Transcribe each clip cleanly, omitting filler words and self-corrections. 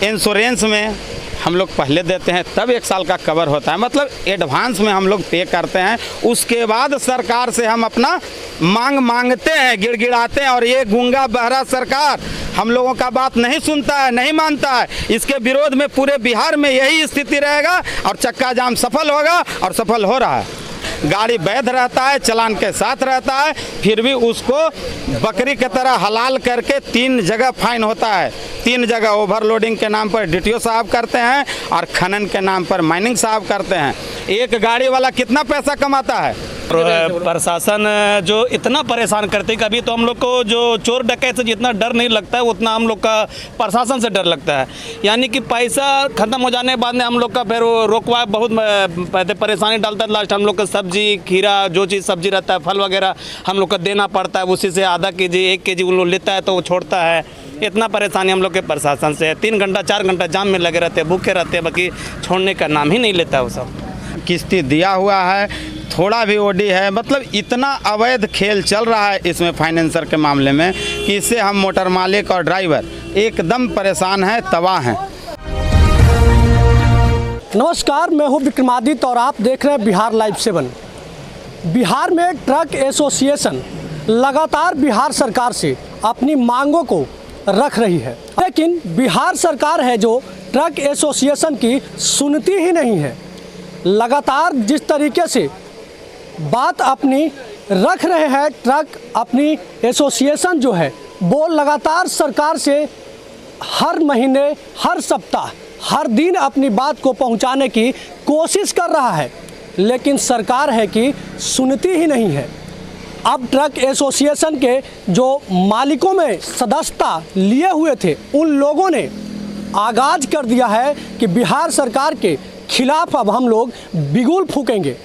Insurance में हम लोग पहले देते हैं, तब 1 साल का कवर होता है, मतलब एडवांस में हम लोग पे करते हैं। उसके बाद सरकार से हम अपना मांगते हैं, गिड़गिड़ाते हैं, और ये गूंगा बहरा सरकार हम लोगों का बात नहीं सुनता है, नहीं मानता है। इसके विरोध में पूरे बिहार में यही स्थिति रहेगा और चक्का जाम सफल होगा और सफल हो रहा है। गाड़ी वैध रहता है, चालान के साथ रहता है, फिर भी उसको बकरी की तरह हलाल करके 3 जगह फाइन होता है। 3 जगह ओवरलोडिंग के नाम पर DTO साहब करते हैं और खनन के नाम पर माइनिंग साहब करते हैं। एक गाड़ी वाला कितना पैसा कमाता है? प्रशासन जो इतना परेशान करते हैं, कभी तो हम लोग को जो चोर डकैत से जितना डर नहीं लगता है उतना हम लोग का प्रशासन से डर लगता है। यानी कि पैसा ख़त्म हो जाने के बाद में हम लोग का फिर रोकवा बहुत परेशानी डालता है। लास्ट हम लोग का सब्जी, खीरा, जो चीज़ सब्जी रहता है, फल वगैरह हम लोग का देना पड़ता है। उसी से आधा केजी 1 केजी उन लोग लेता है तो वो छोड़ता है। इतना परेशानी हम लोग के प्रशासन से है। 3 घंटा 4 घंटा जाम में लगे रहते हैं, भूखे रहते हैं, बाकी छोड़ने का नाम ही नहीं लेता वो सब। किस्ती दिया हुआ है, थोड़ा भी ओडी है, मतलब इतना अवैध खेल चल रहा है इसमें फाइनेंसर के मामले में कि इससे हम मोटर मालिक और ड्राइवर एकदम परेशान हैं, तबाह हैं। नमस्कार, मैं हूं विक्रमादित्य और आप देख रहे हैं बिहार लाइव 7। बिहार में ट्रक एसोसिएशन लगातार बिहार सरकार से अपनी मांगों को रख रही है, लेकिन बिहार सरकार है जो ट्रक एसोसिएशन की सुनती ही नहीं है। लगातार जिस तरीके से बात अपनी रख रहे हैं ट्रक अपनी एसोसिएशन जो है वो लगातार सरकार से हर महीने, हर सप्ताह, हर दिन अपनी बात को पहुंचाने की कोशिश कर रहा है, लेकिन सरकार है कि सुनती ही नहीं है। अब ट्रक एसोसिएशन के जो मालिकों में सदस्यता लिए हुए थे उन लोगों ने आगाज कर दिया है कि बिहार सरकार के खिलाफ अब हम लोग बिगुल फूकेंगे।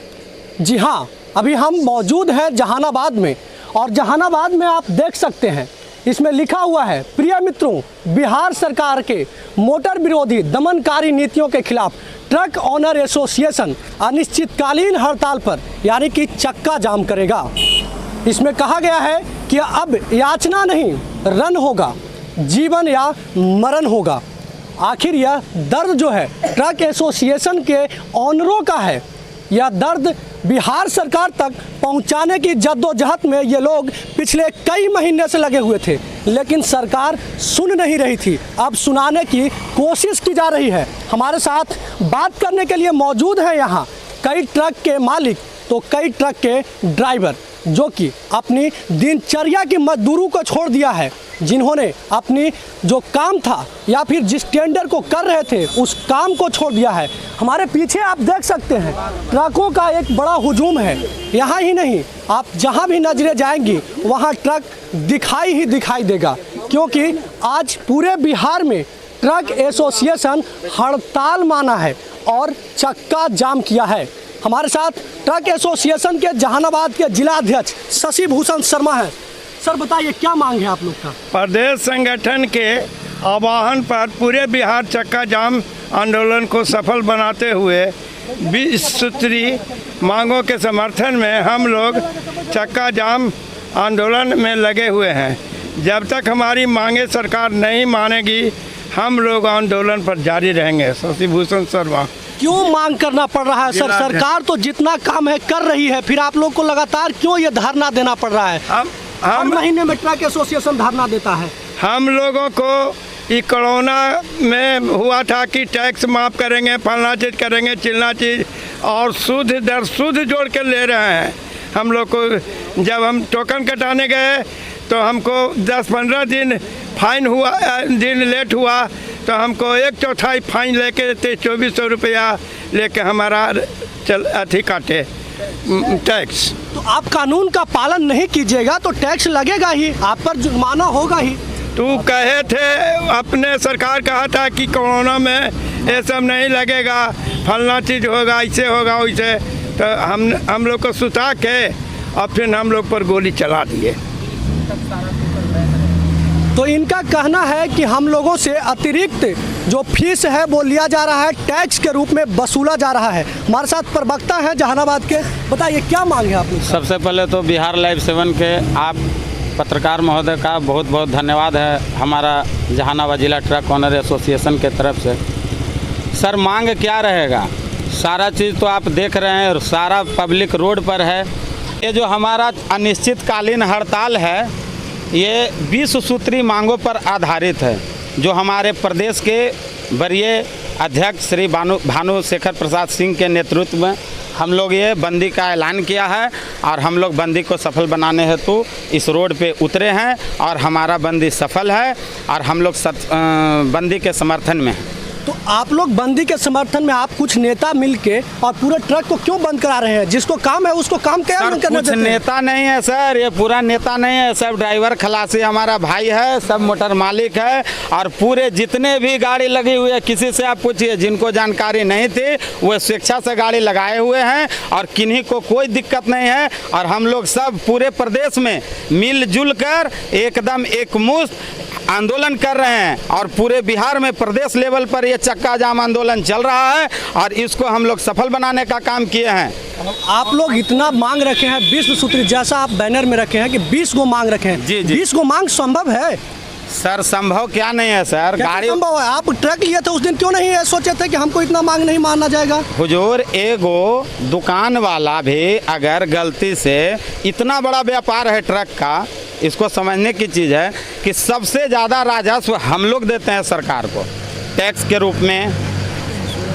जी हाँ, अभी हम मौजूद हैं जहानाबाद में, और जहानाबाद में आप देख सकते हैं इसमें लिखा हुआ है, प्रिय मित्रों, बिहार सरकार के मोटर विरोधी दमनकारी नीतियों के खिलाफ ट्रक ऑनर एसोसिएशन अनिश्चितकालीन हड़ताल पर यानी कि चक्का जाम करेगा। इसमें कहा गया है कि अब याचना नहीं, रन होगा, जीवन या मरण होगा। आखिर यह दर्द जो है ट्रक एसोसिएशन के ऑनरों का है, यह दर्द बिहार सरकार तक पहुंचाने की जद्दोजहद में ये लोग पिछले कई महीने से लगे हुए थे, लेकिन सरकार सुन नहीं रही थी। अब सुनाने की कोशिश की जा रही है। हमारे साथ बात करने के लिए मौजूद हैं यहाँ कई ट्रक के मालिक तो कई ट्रक के ड्राइवर, जो कि अपनी दिनचर्या की मजदूरी को छोड़ दिया है, जिन्होंने अपनी जो काम था या फिर जिस टेंडर को कर रहे थे उस काम को छोड़ दिया है। हमारे पीछे आप देख सकते हैं ट्रकों का एक बड़ा हुजूम है। यहाँ ही नहीं, आप जहाँ भी नजरें जाएंगी वहाँ ट्रक दिखाई ही दिखाई देगा, क्योंकि आज पूरे बिहार में ट्रक एसोसिएशन हड़ताल माना है और चक्का जाम किया है। हमारे साथ ट्रक एसोसिएशन के जहानाबाद के जिला अध्यक्ष शशि भूषण शर्मा हैं। सर बताइए, क्या मांग है आप लोग का? प्रदेश संगठन के आह्वान पर पूरे बिहार चक्का जाम आंदोलन को सफल बनाते हुए 20 सूत्री मांगों के समर्थन में हम लोग चक्का जाम आंदोलन में लगे हुए हैं। जब तक हमारी मांगे सरकार नहीं मानेगी हम लोग आंदोलन पर जारी रहेंगे। शशि भूषण शर्मा। क्यों मांग करना पड़ रहा है सर? सरकार तो जितना काम है कर रही है, फिर आप लोग को लगातार क्यों ये धरना देना पड़ रहा है? हर महीने में ट्रक एसोसिएशन धरना देता है। हम लोगों को ये कोरोना में हुआ था कि टैक्स माफ़ करेंगे, फलना चीज़ करेंगे, चिलना चीज़, और सूद दर सूद जोड़ के ले रहे हैं। हम लोग को जब हम टोकन कटाने गए तो हमको 10-15 दिन फाइन हुआ, दिन लेट हुआ तो हमको 1/4 फाइन लेके 2400 रुपया लेके हमारा अथी काटे टैक्स। तो आप कानून का पालन नहीं कीजिएगा तो टैक्स लगेगा ही, आप पर जुर्माना होगा ही। तू कहे थे, अपने सरकार कहा था कि कोरोना में ये सब नहीं लगेगा, फलना चीज़ होगा, ऐसे होगा वैसे, तो हम लोग को सुता के और फिर हम लोग पर गोली चला दिए। तो इनका कहना है कि हम लोगों से अतिरिक्त जो फीस है वो लिया जा रहा है, टैक्स के रूप में वसूला जा रहा है। हमारे साथ प्रवक्ता है जहानाबाद के, बताइए क्या मांग है आप लोग? सबसे पहले तो बिहार लाइव 7 के आप पत्रकार महोदय का बहुत बहुत धन्यवाद है हमारा जहानाबाद जिला ट्रक ऑनर एसोसिएशन के तरफ से। सर मांग क्या रहेगा, सारा चीज़ तो आप देख रहे हैं, सारा पब्लिक रोड पर है। ये जो हमारा अनिश्चितकालीन हड़ताल है ये 20 सूत्री मांगों पर आधारित है, जो हमारे प्रदेश के वरीय अध्यक्ष श्री भानु शेखर प्रसाद सिंह के नेतृत्व में हम लोग ये बंदी का ऐलान किया है और हम लोग बंदी को सफल बनाने हेतु इस रोड पे उतरे हैं और हमारा बंदी सफल है और हम लोग बंदी के समर्थन में हैं। तो आप लोग बंदी के समर्थन में आप कुछ नेता मिलके और पूरे ट्रक को क्यों बंद करा रहे हैं? जिसको काम है उसको काम क्या सर, करने कुछ देते हैं? नेता नहीं है सर, ये पूरा नेता नहीं है, सब ड्राइवर खलासी हमारा भाई है, सब मोटर मालिक है और पूरे जितने भी गाड़ी लगी हुई है किसी से आप पूछिए, जिनको जानकारी नहीं थी वो स्वेच्छा से गाड़ी लगाए हुए हैं और किन्हीं को कोई दिक्कत नहीं है। और हम लोग सब पूरे प्रदेश में मिलजुल कर एकदम एकमुश्त आंदोलन कर रहे हैं और पूरे बिहार में प्रदेश लेवल पर ये चक्का जाम आंदोलन चल रहा है और इसको हम लोग सफल बनाने का काम किए हैं। आप लोग इतना मांग रखे हैं 20 सूत्री, जैसा आप बैनर में रखे हैं कि 20 गो मांग रखे हैं। जी, जी। 20 गो मांग संभव है? सर संभव क्या नहीं है सर, गाड़ी संभव है। आप ट्रक लिए थे उस दिन, क्यों नहीं ये सोचे थे कि हमको इतना मांग नहीं मारना जाएगा? हुजूर एगो दुकान वाला भी अगर गलती से, इतना बड़ा व्यापार है ट्रक का, इसको समझने की चीज़ है कि सबसे ज़्यादा राजस्व हम लोग देते हैं सरकार को टैक्स के रूप में,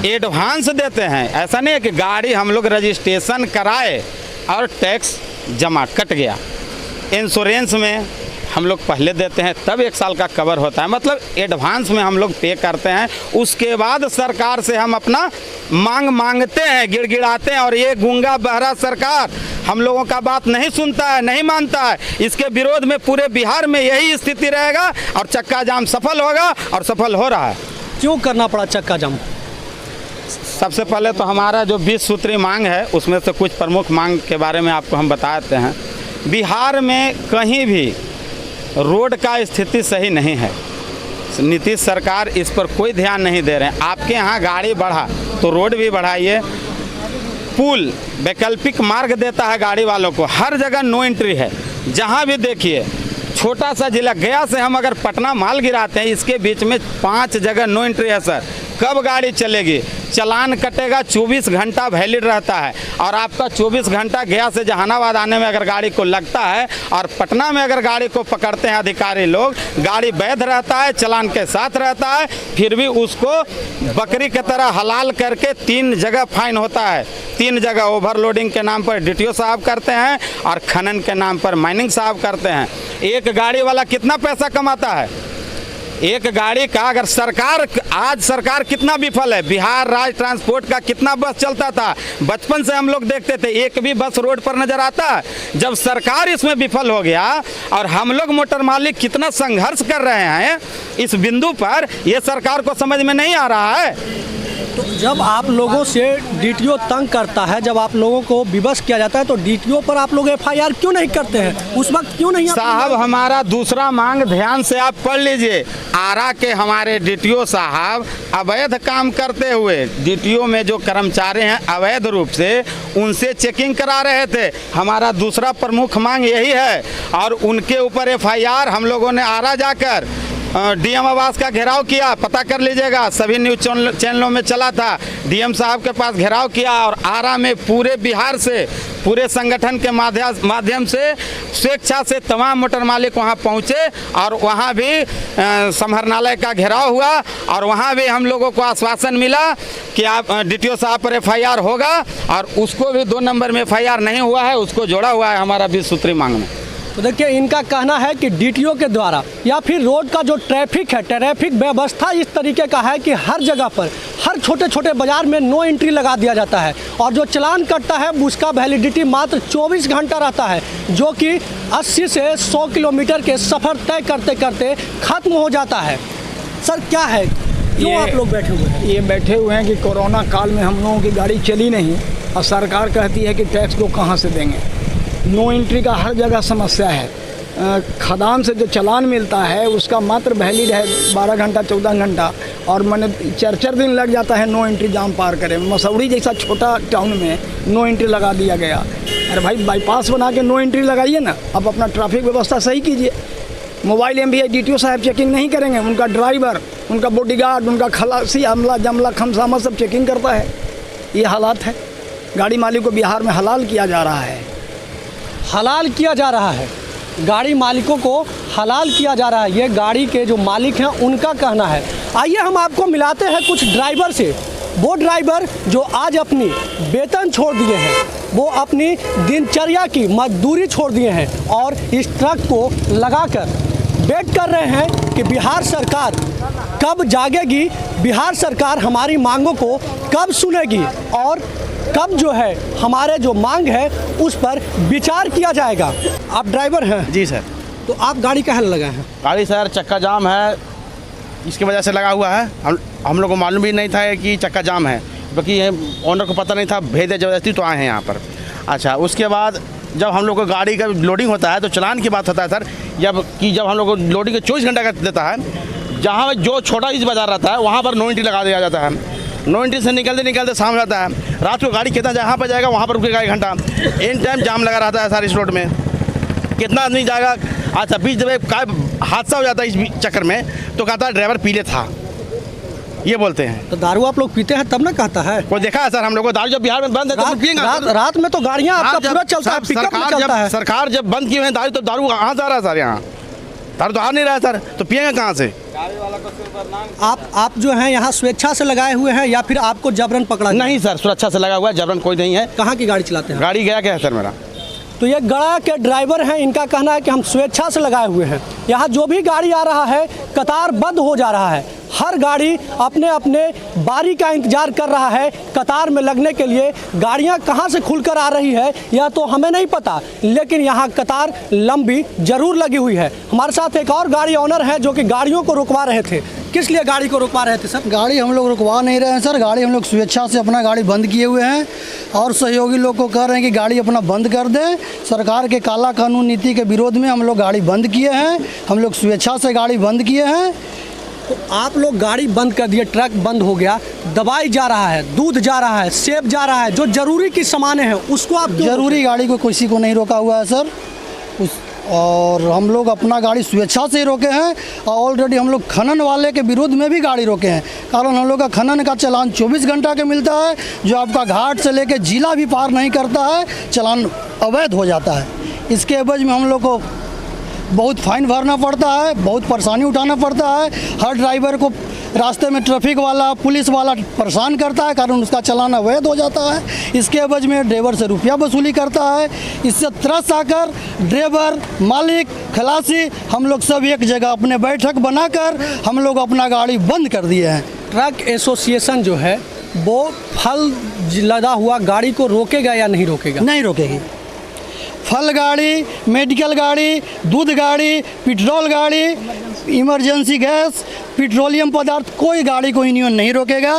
एडवांस देते हैं। ऐसा नहीं है कि गाड़ी हम लोग रजिस्ट्रेशन कराए और टैक्स जमा कट गया। इंश्योरेंस में हम लोग पहले देते हैं तब 1 साल का कवर होता है, मतलब एडवांस में हम लोग पे करते हैं। उसके बाद सरकार से हम अपना मांग मांगते हैं, गिड़गिड़ाते हैं और ये गूंगा बहरा सरकार हम लोगों का बात नहीं सुनता है, नहीं मानता है। इसके विरोध में पूरे बिहार में यही स्थिति रहेगा और चक्का जाम सफल होगा और सफल हो रहा है। क्यों करना पड़ा चक्का जाम? सबसे पहले तो हमारा जो 20 सूत्री मांग है उसमें से कुछ प्रमुख मांग के बारे में आपको हम बताते हैं। बिहार में कहीं भी रोड का स्थिति सही नहीं है, नीतीश सरकार इस पर कोई ध्यान नहीं दे रहे हैं। आपके यहाँ गाड़ी बढ़ा तो रोड भी बढ़ाइए, पुल वैकल्पिक मार्ग देता है गाड़ी वालों को, हर जगह नो एंट्री है। जहाँ भी देखिए, छोटा सा जिला गया से हम अगर पटना माल गिराते हैं, इसके बीच में 5 जगह नो एंट्री है सर। कब गाड़ी चलेगी? चालान कटेगा, 24 घंटा वैलिड रहता है और आपका 24 घंटा गया से जहानाबाद आने में अगर गाड़ी को लगता है और पटना में अगर गाड़ी को पकड़ते हैं अधिकारी लोग, गाड़ी वैध रहता है, चालान के साथ रहता है, फिर भी उसको बकरी की तरह हलाल करके 3 जगह फाइन होता है। 3 जगह ओवरलोडिंग के नाम पर DTO साहब करते हैं और खनन के नाम पर माइनिंग साहब करते हैं। एक गाड़ी वाला कितना पैसा कमाता है? एक गाड़ी का अगर आज सरकार कितना विफल है। बिहार राज्य ट्रांसपोर्ट का कितना बस चलता था, बचपन से हम लोग देखते थे, एक भी बस रोड पर नजर आता। जब सरकार इसमें विफल हो गया और हम लोग मोटर मालिक कितना संघर्ष कर रहे हैं इस बिंदु पर, यह सरकार को समझ में नहीं आ रहा है। तो जब आप लोगों से DTO तंग करता है, जब आप लोगों को विवश किया जाता है, तो DTO पर आप लोग FIR क्यों नहीं करते हैं? उस वक्त क्यों नहीं? साहब हमारा दूसरा मांग ध्यान से आप पढ़ लीजिए। आरा के हमारे DTO साहब अवैध काम करते हुए, DTO में जो कर्मचारी हैं अवैध रूप से उनसे चेकिंग करा रहे थे। हमारा दूसरा प्रमुख मांग यही है और उनके ऊपर FIR हम लोगों ने आरा जाकर DM आवास का घेराव किया, पता कर लीजिएगा, सभी न्यूज चैनलों में चला था। DM साहब के पास घेराव किया और आरा में पूरे बिहार से, पूरे संगठन के माध्यम से स्वेच्छा से तमाम मोटर मालिक वहां पहुंचे और वहां भी समाहरणालय का घेराव हुआ और वहां भी हम लोगों को आश्वासन मिला कि आप DTO साहब पर FIR होगा और उसको भी 2 नंबर में FIR नहीं हुआ है, उसको जोड़ा हुआ है हमारा 20 सूत्री मांग में। तो देखिए, इनका कहना है कि DTO के द्वारा या फिर रोड का जो ट्रैफिक है, ट्रैफिक व्यवस्था इस तरीके का है कि हर जगह पर, हर छोटे छोटे बाजार में नो एंट्री लगा दिया जाता है और जो चालान कटता है उसका वैलिडिटी मात्र 24 घंटा रहता है, जो कि 80 से 100 किलोमीटर के सफ़र तय करते करते ख़त्म हो जाता है। सर क्या है, क्यों आप लोग बैठे हुए हैं? ये बैठे हुए हैं कि कोरोना काल में हम लोगों की गाड़ी चली नहीं और सरकार कहती है कि टैक्स को कहाँ से देंगे। नो एंट्री का हर जगह समस्या है खदान से जो चालान मिलता है उसका मात्र वैलिड है 12 घंटा 14 घंटा, और मैंने 4 दिन लग जाता है नो एंट्री जाम पार करें। मसौड़ी जैसा छोटा टाउन में नो एंट्री लगा दिया गया। अरे भाई बाईपास बना के नो एंट्री लगाइए ना, अब अपना ट्रैफिक व्यवस्था सही कीजिए। मोबाइल MVI DTO साहब चेकिंग नहीं करेंगे, उनका ड्राइवर, उनका बॉडीगार्ड, उनका खलासी, अमला जमला खमसामा सब चेकिंग करता है। ये हालात है। गाड़ी मालिक को बिहार में हलाल किया जा रहा है। हलाल किया जा रहा है, गाड़ी मालिकों को हलाल किया जा रहा है, ये गाड़ी के जो मालिक हैं उनका कहना है। आइए हम आपको मिलाते हैं कुछ ड्राइवर से। वो ड्राइवर जो आज अपनी वेतन छोड़ दिए हैं, वो अपनी दिनचर्या की मजदूरी छोड़ दिए हैं और इस ट्रक को लगाकर वेट कर रहे हैं कि बिहार सरकार कब जागेगी, बिहार सरकार हमारी मांगों को कब सुनेगी और कब जो है हमारे जो मांग है उस पर विचार किया जाएगा। आप ड्राइवर हैं? जी सर। तो आप गाड़ी कहाँ लगाए हैं? गाड़ी सर चक्का जाम है, इसकी वजह से लगा हुआ है। हम लोग को मालूम भी नहीं था कि चक्का जाम है, बाकी ओनर को पता नहीं था, भेजे ज़बरदस्ती तो आए हैं यहाँ पर। अच्छा, उसके बाद जब हम लोग को गाड़ी का लोडिंग होता है तो चालान की बात होता है सर, जब हम लोग को लोडिंग का 24 घंटा का देता है, जहाँ जो छोटा चीज़ बाजार रहता है वहाँ पर नो एंट्री लगा दिया जाता है। नो एंट्री से निकलते शाम हो जाता है। रात को गाड़ी कितना जहाँ पर जाएगा वहाँ पर रुकेगा 1 घंटा। एन टाइम जाम लगा रहता है सर इस रोड में, कितना आदमी जाएगा। अच्छा, बीच जब हादसा हो जाता है इस चक्कर में तो कहता है ड्राइवर पीले था, ये बोलते हैं। तो दारू आप लोग पीते हैं तब ना कहता है? कोई देखा है सर हम लोग को? दारू जब बिहार में बंद है तो पिएंगे। रात में तो गाड़ियाँ आपका पूरा चलता है, पिकअप में चलता है। सरकार जब बंद किए हैं दारू, तो दारू कहाँ से आ रहा है सर? यहाँ दारू तो आ नहीं रहा है सर, तो पिएंगे कहाँ से? आप जो हैं यहाँ स्वेच्छा से लगाए हुए हैं या फिर आपको जबरन पकड़ा? नहीं सर, सुरक्षा से लगा हुआ है, जबरन कोई नहीं है। कहाँ की गाड़ी चलाते हैं? गाड़ी गया क्या है सर मेरा? तो ये गया के ड्राइवर हैं, इनका कहना है कि हम स्वेच्छा से लगाए हुए हैं। यहाँ जो भी गाड़ी आ रहा है कतार बंद हो जा रहा है, हर गाड़ी अपने अपने बारी का इंतजार कर रहा है कतार में लगने के लिए। गाड़ियाँ कहाँ से खुलकर आ रही है यह तो हमें नहीं पता, लेकिन यहाँ कतार लंबी जरूर लगी हुई है। हमारे साथ एक और गाड़ी ऑनर है जो कि गाड़ियों को रुकवा रहे थे। किस लिए गाड़ी को रुकवा रहे थे सर? गाड़ी हम लोग रुकवा नहीं रहे हैं सर, गाड़ी हम लोग स्वेच्छा से अपना गाड़ी बंद किए हुए हैं और सहयोगी लोग को कह रहे हैं कि गाड़ी अपना बंद कर दें। सरकार के काला कानून नीति के विरोध में हम लोग गाड़ी बंद किए हैं, हम लोग स्वेच्छा से गाड़ी बंद किए हैं। तो आप लोग गाड़ी बंद कर दिए, ट्रक बंद हो गया, दवाई जा रहा है, दूध जा रहा है, सेब जा रहा है, जो जरूरी की सामानें हैं उसको आप जरूरी गाड़ी को किसी को नहीं रोका हुआ है सर, और हम लोग अपना गाड़ी स्वेच्छा से ही रोके हैं। और ऑलरेडी हम लोग खनन वाले के विरोध में भी गाड़ी रोके हैं, कारण हम लोग का खनन का चालान 24 घंटा के मिलता है, जो आपका घाट से लेके जिला भी पार नहीं करता है, चालान अवैध हो जाता है। इसके एवज में हम लोग को बहुत फाइन भरना पड़ता है, बहुत परेशानी उठाना पड़ता है। हर ड्राइवर को रास्ते में ट्रैफिक वाला पुलिस वाला परेशान करता है, कारण उसका चालान अवैध हो जाता है। इसके एवज में ड्राइवर से रुपया वसूली करता है। इससे त्रस्त आकर ड्राइवर, मालिक, खलासी हम लोग सब एक जगह अपने बैठक बनाकर हम लोग अपना गाड़ी बंद कर दिए हैं। ट्रक एसोसिएशन जो है वो फल लदा हुआ गाड़ी को रोकेगा या नहीं रोकेगा? नहीं रोकेगी। फल गाड़ी, मेडिकल गाड़ी, दूध गाड़ी, पेट्रोल गाड़ी, इमरजेंसी गैस, पेट्रोलियम पदार्थ, कोई गाड़ी को यूनियन नहीं रोकेगा।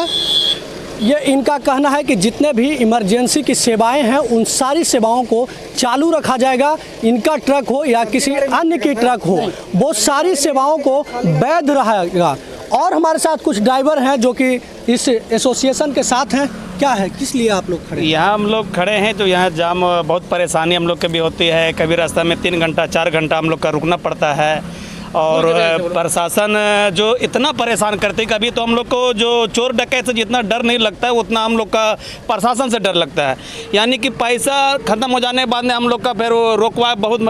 ये इनका कहना है कि जितने भी इमरजेंसी की सेवाएं हैं उन सारी सेवाओं को चालू रखा जाएगा। इनका ट्रक हो या किसी अन्य की ट्रक हो, वो सारी सेवाओं को वैध रहेगा। और हमारे साथ कुछ ड्राइवर हैं जो कि इस एसोसिएशन के साथ हैं। क्या है, किस लिए आप लोग खड़े हैं? यहाँ हम लोग खड़े हैं तो यहाँ जाम बहुत परेशानी हम लोग के भी होती है। कभी रास्ता में 3 घंटा 4 घंटा हम लोग का रुकना पड़ता है, और प्रशासन जो इतना परेशान करते, कभी तो हम लोग को जो चोर डकैत से जितना डर नहीं लगता है उतना हम लोग का प्रशासन से डर लगता है। यानी कि पैसा ख़त्म हो जाने के बाद में हम लोग का फिर रोकवा बहुत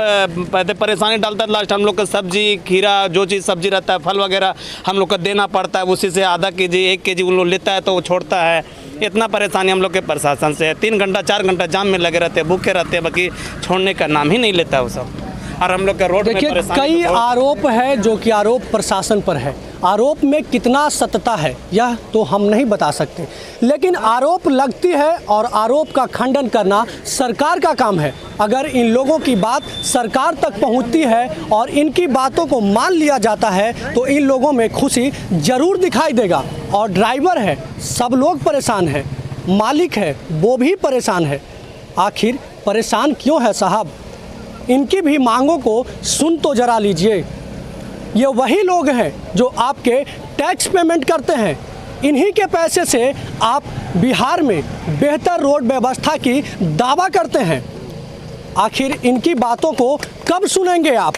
परेशानी डालता है। लास्ट हम लोग का सब्जी, खीरा, जो चीज़ सब्जी रहता है, फल वगैरह हम लोग का देना पड़ता है। उसी से आधा केजी 1 केजी उन लोग लेता है तो वो छोड़ता है। इतना परेशानी हम लोग के प्रशासन से है। 3 घंटा 4 घंटा जाम में लगे रहते हैं, भूखे रहते हैं, बाकी छोड़ने का नाम ही नहीं लेता है वो सब। और हम लोग का रोड देखिए, कई आरोप है जो कि आरोप प्रशासन पर है। आरोप में कितना सत्यता है यह तो हम नहीं बता सकते, लेकिन आरोप लगती है और आरोप का खंडन करना सरकार का काम है। अगर इन लोगों की बात सरकार तक पहुंचती है और इनकी बातों को मान लिया जाता है तो इन लोगों में खुशी जरूर दिखाई देगा। और ड्राइवर है, सब लोग परेशान हैं, मालिक है वो भी परेशान है। आखिर परेशान क्यों है साहब? इनकी भी मांगों को सुन तो जरा लीजिए। ये वही लोग हैं जो आपके टैक्स पेमेंट करते हैं, इन्हीं के पैसे से आप बिहार में बेहतर रोड व्यवस्था की दावा करते हैं। आखिर इनकी बातों को कब सुनेंगे आप?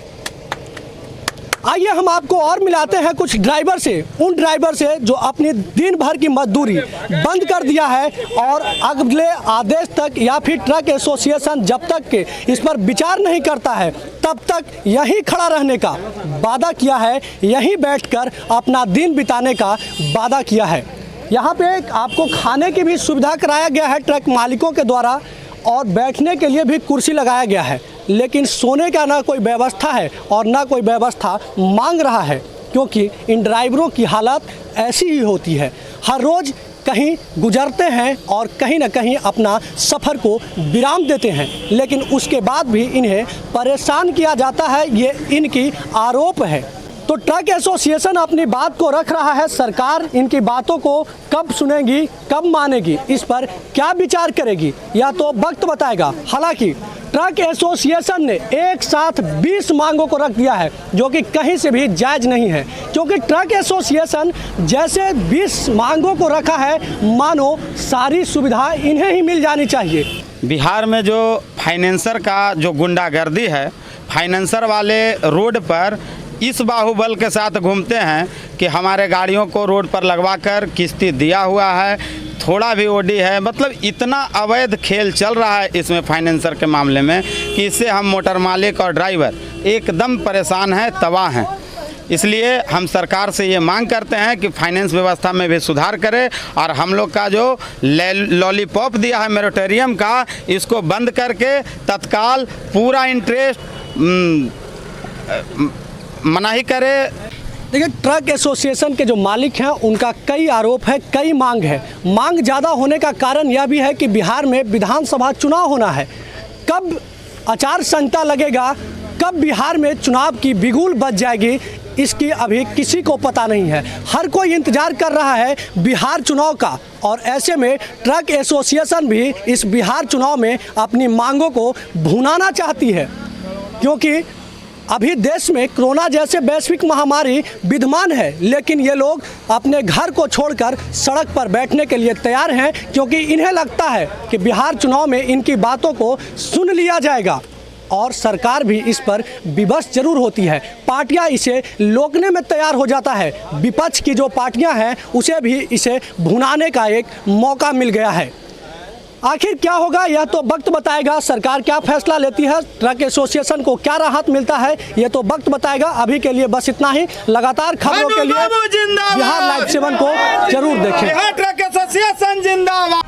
आइए हम आपको और मिलाते हैं कुछ ड्राइवर से, उन ड्राइवर से जो अपनी दिन भर की मजदूरी बंद कर दिया है और अगले आदेश तक या फिर ट्रक एसोसिएशन जब तक के इस पर विचार नहीं करता है तब तक यहीं खड़ा रहने का वादा किया है, यहीं बैठकर अपना दिन बिताने का वादा किया है। यहाँ पे आपको खाने की भी सुविधा कराया गया है ट्रक मालिकों के द्वारा और बैठने के लिए भी कुर्सी लगाया गया है, लेकिन सोने का ना कोई व्यवस्था है और ना कोई व्यवस्था मांग रहा है, क्योंकि इन ड्राइवरों की हालत ऐसी ही होती है। हर रोज़ कहीं गुजरते हैं और कहीं ना कहीं अपना सफ़र को विराम देते हैं, लेकिन उसके बाद भी इन्हें परेशान किया जाता है, ये इनकी आरोप है। तो ट्रक एसोसिएशन अपनी बात को रख रहा है, सरकार इनकी बातों को कब सुनेगी, कब मानेगी, इस पर क्या विचार करेगी, या तो वक्त बताएगा। हालांकि ट्रक एसोसिएशन ने एक साथ 20 मांगों को रख दिया है, जो कि कहीं से भी जायज़ नहीं है, क्योंकि ट्रक एसोसिएशन जैसे 20 मांगों को रखा है मानो सारी सुविधा इन्हें ही मिल जानी चाहिए। बिहार में जो फाइनेंसर का जो गुंडागर्दी है, फाइनेंसर वाले रोड पर इस बाहुबल के साथ घूमते हैं कि हमारे गाड़ियों को रोड पर लगवाकर किस्ती दिया हुआ है, थोड़ा भी ओडी है, मतलब इतना अवैध खेल चल रहा है इसमें फाइनेंसर के मामले में कि इससे हम मोटर मालिक और ड्राइवर एकदम परेशान हैं, तबाह हैं। इसलिए हम सरकार से ये मांग करते हैं कि फाइनेंस व्यवस्था में भी सुधार करे और हम लोग का जो लॉलीपॉप दिया है मोरेटोरियम का, इसको बंद करके तत्काल पूरा इंटरेस्ट मनाही करे। देखिए, ट्रक एसोसिएशन के जो मालिक हैं उनका कई आरोप है, कई मांग है। मांग ज़्यादा होने का कारण यह भी है कि बिहार में विधानसभा चुनाव होना है। कब आचार संहिता लगेगा, कब बिहार में चुनाव की बिगुल बज जाएगी, इसकी अभी किसी को पता नहीं है। हर कोई इंतजार कर रहा है बिहार चुनाव का, और ऐसे में ट्रक एसोसिएशन भी इस बिहार चुनाव में अपनी मांगों को भुनाना चाहती है, क्योंकि अभी देश में कोरोना जैसे वैश्विक महामारी विद्यमान है, लेकिन ये लोग अपने घर को छोड़कर सड़क पर बैठने के लिए तैयार हैं, क्योंकि इन्हें लगता है कि बिहार चुनाव में इनकी बातों को सुन लिया जाएगा और सरकार भी इस पर विवश जरूर होती है। पार्टियां इसे रोकने में तैयार हो जाता है, विपक्ष की जो पार्टियां हैं उसे भी इसे भुनाने का एक मौका मिल गया है। आखिर क्या होगा यह तो वक्त बताएगा, सरकार क्या फैसला लेती है, ट्रक एसोसिएशन को क्या राहत मिलता है, यह तो वक्त बताएगा। अभी के लिए बस इतना ही। लगातार खबरों के लिए बिहार लाइव 7 को जरूर देखें। ट्रक एसोसिएशन जिंदाबाद।